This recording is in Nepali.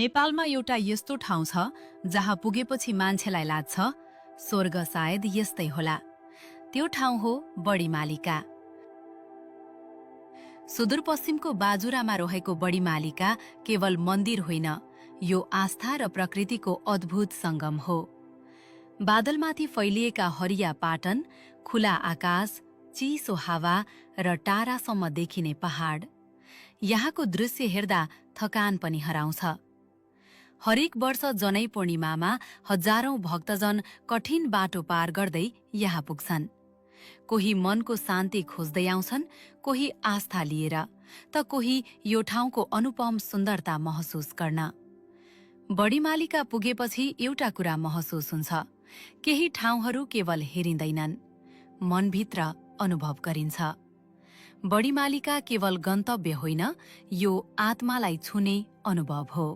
नेपालमा एउटा यस्तो ठाउँ छ जहाँ पुगेपछि मान्छेलाई लाग्छ स्वर्ग सायद यस्तै होला। त्यो ठाउँ हो बडीमालिका। सुदूरपश्चिमको बाजुरामा रहेको बडीमालिका केवल मन्दिर होइन, यो आस्था र प्रकृतिको अद्भुत संगम हो। बादलमाथि फैलिएका हरिया पाटन, खुला आकाश, चिसो हावा र टाढासम्म देखिने पहाड, यहाँको दृश्य हेर्दा थकान पनि हराउँछ। हरेक वर्ष जनै पूर्णिमामा हजारौं भक्तजन कठिन बाटो पार गर्दै यहाँ पुग्छन्। कोही मनको शान्ति खोज्दै आउँछन्, कोही आस्था लिएर, त कोही यो ठाउँको अनुपम सुन्दरता महसुस गर्न। बडीमालिका पुगेपछि एउटा कुरा महसुस हुन्छ, केही ठाउँहरू केवल हेरिँदैनन्, मनभित्र अनुभव गरिन्छ। बडीमालिका केवल गन्तव्य होइन, यो आत्मालाई छुने अनुभव हो।